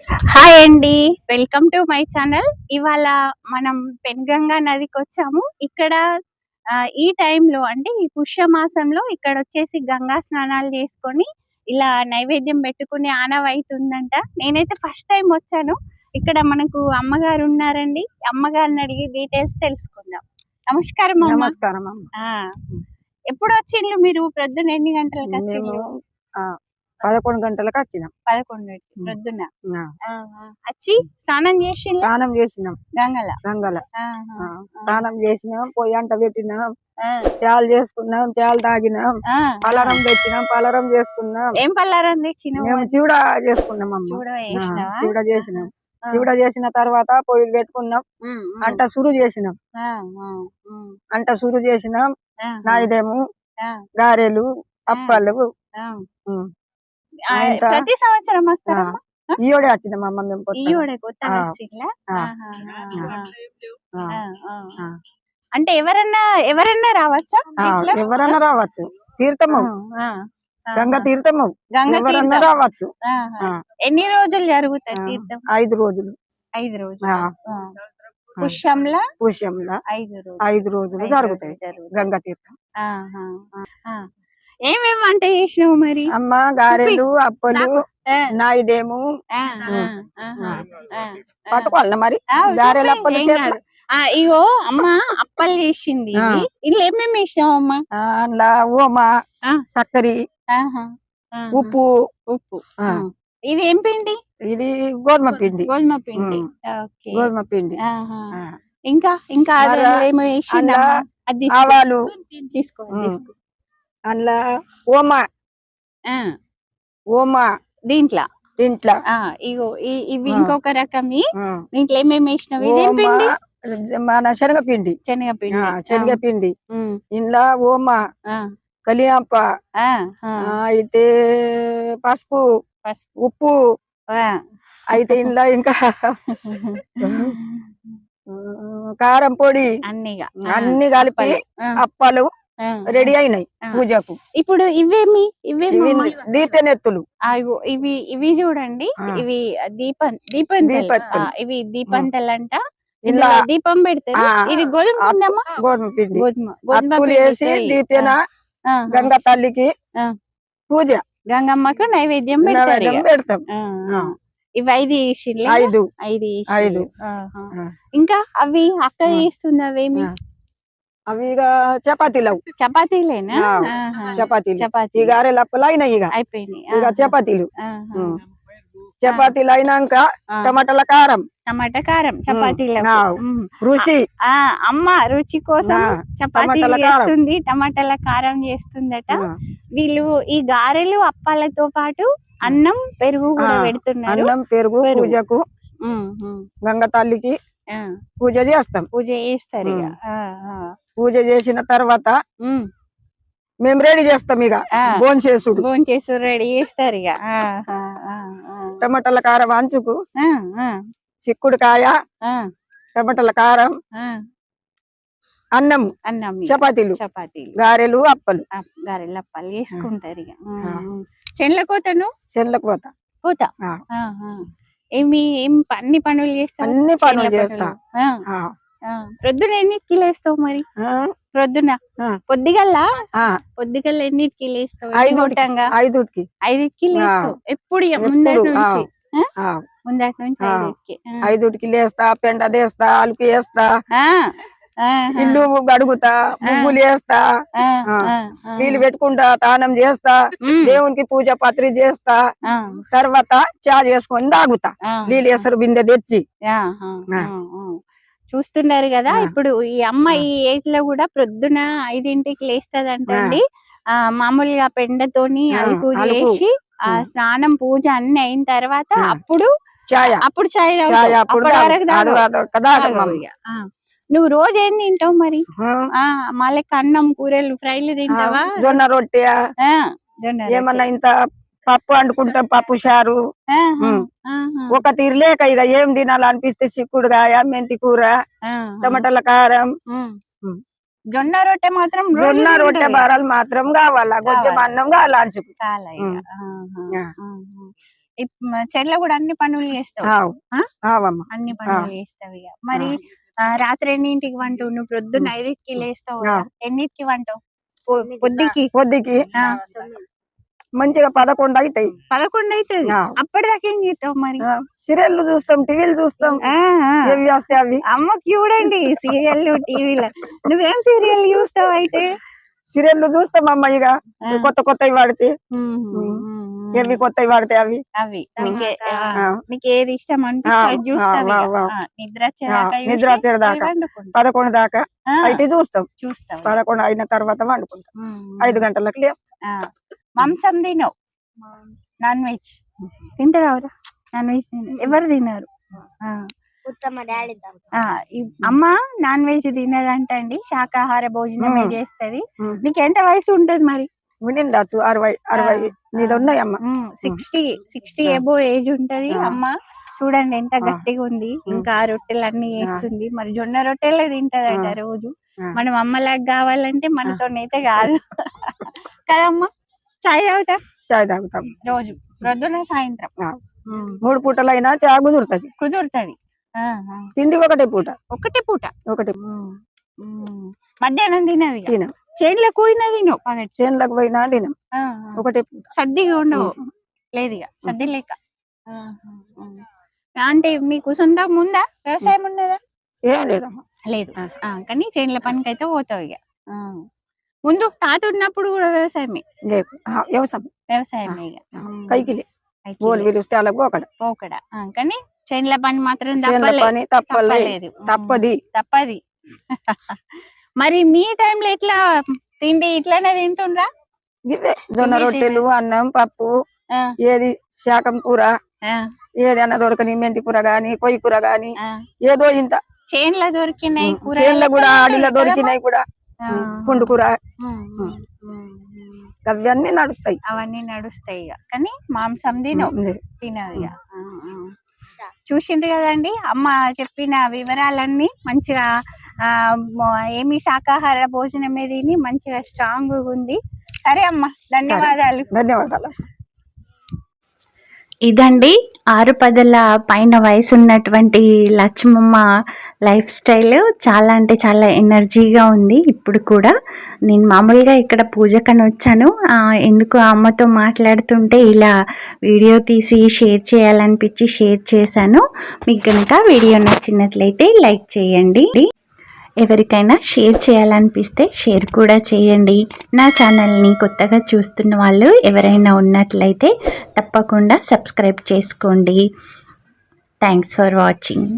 Hi అండి, welcome to my channel. ఇవాళ మనం పెన్గంగా నదికి వచ్చాము. ఇక్కడ ఈ టైంలో అంటే ఈ పుష్యమాసంలో ఇక్కడ వచ్చేసి గంగా స్నానాలు చేసుకొని ఇలా నైవేద్యం పెట్టుకునే ఆనవాయితీ ఉందంట. నేనైతే ఫస్ట్ టైం వచ్చాను. ఇక్కడ మనకు అమ్మగారు ఉన్నారండి. అమ్మగారిని అడిగి డీటెయిల్స్ తెలుసుకుందాం. నమస్కారం అమ్మ. నమస్కారం అమ్మ. ఎప్పుడు వచ్చిండ్రు మీరు? ప్రొద్దున ఎన్ని గంటలకు మేము వచ్చిండ్రు? 11 గంటలకు వచ్చినాం. 11 ప్రొద్దున ఆ, వచ్చి స్నానం చేసిండ్రు? స్నానం చేసినాం గంగల. స్నానం చేసినాం, పొయ్యి అంట పెట్టినాం, చాలు చేసుకున్నాం, చాలు తాగినాం, పలరం తెచ్చినాం, పలరం చేసుకున్నాం. ఏం పల్లారం తెచ్చినావు? మేము చివడ చేసుకున్నాం అమ్మ. చివడ చేసినాం. చివడ చేసిన తర్వాత పొయ్యిలు పెట్టుకున్నాం, అంట సురు చేసినాం. అంట సురు చేసినాం. నాయిదేము, గారెలు, అప్పలు. ప్రతి సంవత్సరం వస్తారా? ఈయోడే వచ్చినాం అమ్మ. మేము ఈయోడే కొత్తగా వచ్చిండ్లా? అంటే ఎవరన్నా రావచ్చా? ఎవరన్నా రావచ్చు. తీర్థము, గంగ తీర్థము, ఎవరన్నా రావచ్చు. ఎన్ని రోజులు జరుగుతాయి తీర్థం? 5 రోజులు. 5 రోజులు. పుష్యంలా 5 రోజులు జరుగుతాయి గంగ తీర్థం. ఏమేమి వంట చేసినావు మరి? అమ్మ గారెలు, అప్పలు, నాయిదేము పట్టుకోవాల మరి. గారెలు, అప్పలు. ఇగో అమ్మ అప్పలు చేసింది. ఇలా ఏమేమి వేసినావు అమ్మ? అందులో ఓమా, చక్కెర, ఉప్పు. ఇది ఏం పిండి? ఇది గోధుమ పిండి. గోధుమ పిండి. ఇంకా ఆవాలు తీసుకో. అందులో ఓమా దీంట్లో ఇగో ఇవి ఇంకొక రకం. దీంట్లో ఏమేమి వేసినావు? ఇదేం పిండి? మన శనగపిండి. శనగపిండి. ఇంట్లో ఓమా, కలియాంప, అయితే పసుపు, ఉప్పు, అయితే ఇంట్లో ఇంకా కారం పొడి అన్ని కలిపి అప్పలు రెడీ అయినాయి పూజకు. ఇప్పుడు ఇవేమి దీపెనెత్తులు. ఇవి చూడండి, ఇవి దీపంతలు. ఇవి దీపంతలంట. ఇలా దీపం పెడతారు. ఇది గోధుమ పిండి. గోధుమ వేసి దీపెన గంగ తల్లికి పూజ, గంగమ్మకు నైవేద్యం పెడతాం. ఇవి 5 ఇంకా అవి అక్క చేస్తుంది. అవేమి? అవి ఇక చపాతీలేనా? చపాతీ గారెలు, అప్పలు అయినాయి. ఇక అయిపోయినాయి. ఇక చపాతీలు అయినాక టమాటాల కారం. చపాతీల రుచి. అమ్మ రుచి కోసం చపాతీలు చేస్తుంది, టమాటాల కారం చేస్తుందట. వీళ్ళు ఈ గారెలు, అప్పాలతో పాటు అన్నం, పెరుగు కూడా పెడుతున్నారు. అన్నం, పెరుగు పూజకు గంగ తల్లికి పూజ చేస్తాం. పూజ చేస్తారు. పూజ చేసిన తర్వాత మేము రెడీ చేస్తాం. ఇక భోంచేసుడు రెడీ చేస్తారు. ఇక టమాటాల కారం అంచుకు చిక్కుడుకాయ, టమాటాల కారం, అన్నం, చపాతీలు, గారెలు, అప్పలు చేసుకుంటారు. ఇక చెన్లకోత అన్ని పనులు చేస్తా. అన్ని పనులు చేస్తా. ప్రొద్దున ఎన్నిటికి లేస్తావు మరి? ప్రొద్దున పొద్దుగల్లా ఎన్నిటికి లేస్తావు? 5కి లేస్తావు. ఎప్పుడు? ముందటి నుంచి 5కి లేస్తా, పెండ వేస్తా, అలుకు వేస్తా, ఇల్లు గడుగుతా, ముగ్గులు వేస్తా, నీళ్ళు పెట్టుకుంటా, తానం చేస్తా, దేవునికి పూజ పత్రి చేస్తా, తర్వాత చా చేసుకొని తాగుతా. నీళ్ళు వేసరు బిందె తెచ్చి. చూస్తున్నారు కదా, ఇప్పుడు ఈ అమ్మ ఈ ఏజ్ లో కూడా ప్రొద్దున 5కి లేస్తదంటండి. మామూలుగా పెండతోని పూజ చేసి స్నానం, పూజ అన్ని అయిన తర్వాత అప్పుడు చాయ్ నువ్వు రోజు ఏం తింటావు మరి? మళ్ళీ అన్నం, కూరలు, ఫ్రైలు తింటావా? జొన్న రొట్టె, ఏమన్నా ఇంత పప్పు వండుకుంటాం, పప్పు చారు. ఒక తీరు లేక ఇక ఏం తినాలనిపిస్తే చిక్కుడుకాయ, మెంతి కూర, టమాటాల కారం. జొన్న రొట్టె మాత్రం, జొన్న రొట్టె బారాలు మాత్రం కావాలా, కొంచెం అన్నం కావాలా అంచుకు. చెట్ల కూడా అన్ని పనులు చేస్తావు ఆవు. ఆ? ఆవమ్మ అన్ని పనులు చేస్తావు ఇక మరి రాత్రి ఎన్నింటికి వంటావు నువ్వు ప్రొద్దున 5కి లేస్తావు కదా ఎన్నింటికి వంటావు పొద్దుకి మంచిగా 11 అవుతాయి 11 అవుతుంది అప్పటిదాకా ఏం చేస్తావు మరి సీరియల్ చూస్తాం టీవీలు చూస్తాం ఏవి వస్తే అవి అమ్మకి చూడండి సీరియల్ టీవీలో నువ్వేం సీరియల్ చూస్తావు అయితే సీరియల్ చూస్తాం అమ్మ ఇక కొత్తవి వాడితే ఏవి కొత్తవి వాడితే అవి నీకు ఏది ఇష్టం అంటే నిద్ర వచ్చేదాకా 11 దాకా అయితే చూస్తాం 11 అయిన తర్వాత వండుకుంటాం 5 గంటలకు లేస్తాం మాంసం తినవు నాన్ వెజ్ తింటారా నాన్ వెజ్ ఎవరు తిన్నారు అమ్మ నాన్ వెజ్ తినదంట అండి శాకాహార భోజనమే చేస్తది నీకు ఎంత వయసు ఉంటది మరి ఉండొచ్చు 60 మీద ఉన్నాయమ్మ 60 ఎబో ఏజ్ ఉంటది అమ్మ చూడండి ఎంత గట్టిగా ఉంది ఇంకా రొట్టెలు అన్ని వేస్తుంది మరి జొన్న రొట్టెలే తింటదట రోజు మనం అమ్మలాగా కావాలంటే మనతోనైతే కాదు కదమ్మా చాయ్ తాగుతాం రోజు ప్రొద్దున సాయంత్రం 3 పూటలైనా చాయ్ కుదురుతుంది తిండి ఒకటే పూట మధ్యాహ్నం తినవి చేనులకు పోయినా తినవు చేనులకు పోయినా తినం ఒకటే పూట సర్దిగా ఉండవు లేదు ఇక సర్ది లేక అంటే మీకు సొంతం ఉందా వ్యవసాయం ఉండదా ఏం లేదమ్మా లేదు కానీ చేనుల పనికి అయితే పోతావు ఇక ముందు తాత ఉన్నప్పుడు కూడా వ్యవసాయమే వ్యవసాయమే ఇక కైకిలి పిలుస్తే అలా పోకడ కానీ చేనుల పని మాత్రం తప్పది మరి మీ టైంలో ఎట్లా తిండి ఇట్లానే తింటుండ్రా ఇవే జొన్న రొట్టెలు అన్నం పప్పు ఏది శాకం కూర ఏదైనా దొరకని మెంతి కూర గాని కొయ్యి కూర గాని ఏదో ఇంత చేన్ల దొరికినాయి చేన్ల కూడా ఆడిలో దొరికినాయి కూడా పుండు కూర అవన్నీ నడుస్తాయి ఇక కానీ మాంసం తినవు ఇక చూసిండ్రు కదండి అమ్మ చెప్పిన వివరాలన్నీ మంచిగా ఏమి శాకాహార భోజనమే తిని మంచిగా స్ట్రాంగ్ ఉంది సరే అమ్మ ధన్యవాదాలు ఇదండి 6 పదుల పైన వయసు ఉన్నటువంటి లక్ష్మమ్మ లైఫ్ స్టైల్ చాలా అంటే చాలా ఎనర్జీగా ఉంది ఇప్పుడు కూడా నేను మామూలుగా ఇక్కడ పూజకని వచ్చాను ఎందుకు అమ్మతో మాట్లాడుతుంటే ఇలా వీడియో తీసి షేర్ చేయాలనిపించి షేర్ చేశాను మీకు కనుక వీడియో నచ్చినట్లయితే లైక్ చేయండి ఎవరికైనా షేర్ చేయాలనిపిస్తే షేర్ కూడా చేయండి నా ఛానల్ని కొత్తగా చూస్తున్న వాళ్ళు ఎవరైనా ఉన్నట్లయితే తప్పకుండా సబ్స్క్రైబ్ చేసుకోండి థ్యాంక్స్ ఫర్ వాచింగ్